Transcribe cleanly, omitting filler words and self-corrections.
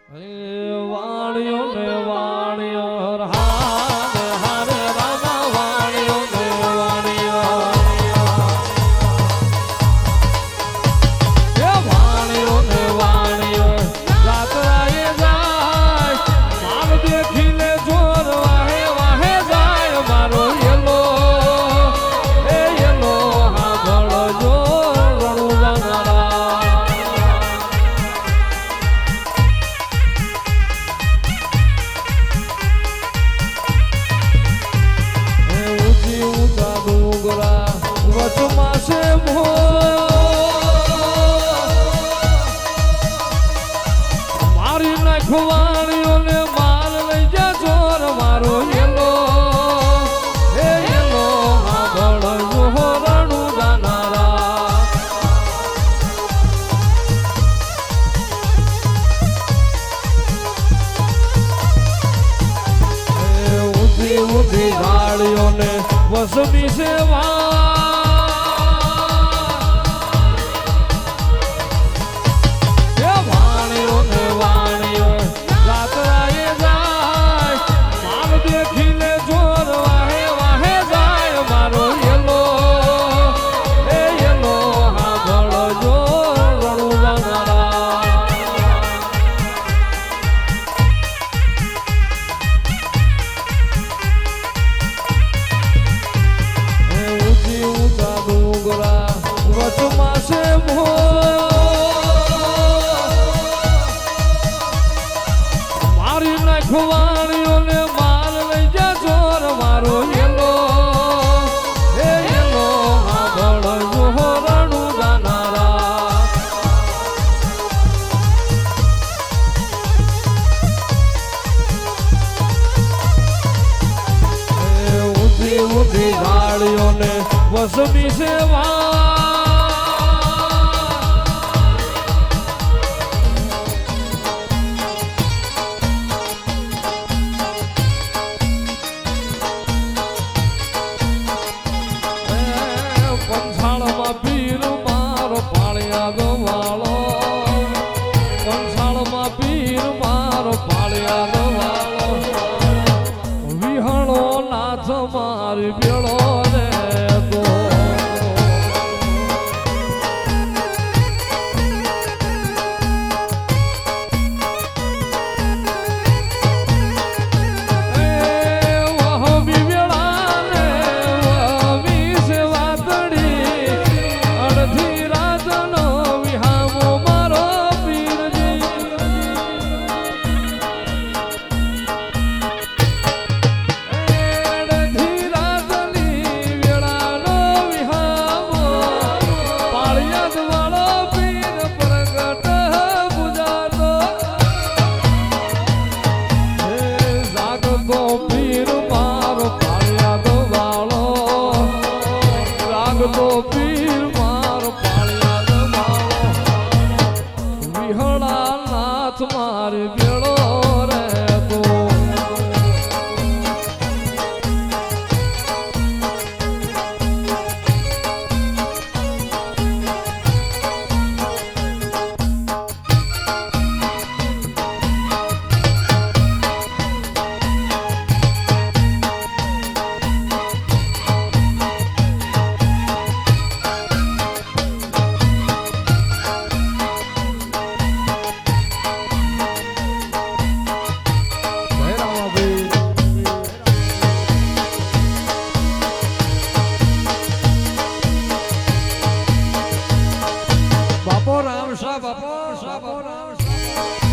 વાણિયો ને વાણિયો હારે હારે રામા વાણિયો ને વાણિયો એ વાણિયો ને વાણિયો રાતરાએ જાય માલ દેખીને જોર વાહે વાહે જાય મારો યેલો એ યેલો હાંભળો જો રણુ જાનારા વચમાસે મારી નાખવાણીઓ ને માલ લઈ જા ચોર મારો યેલો એ યેલો હાંભળજો રણુ જાનારા ઊંધી ઊંધી ઝાડીઓ ને વસમી સેવા મારી નાખવાણીઓ ને માલ લઈ જા ચોર મારો યેલો એ યેલો હાંભળજો રણુ જાનારા ઊંધી ઊંધી ઝાડીઓ ને વસમી સેવા પીર મારો પાળિયા ગવાળો કંસાળમાં પીર મારો પાળિયા ગવાળો વિહળો નાથ મારી બેળો રે તો તો પીર મારો પાળિયા ગવાળો વિહળા નાથ મારી બેળો રે તો બાપો રામ શાહ બાપો રામ શાહ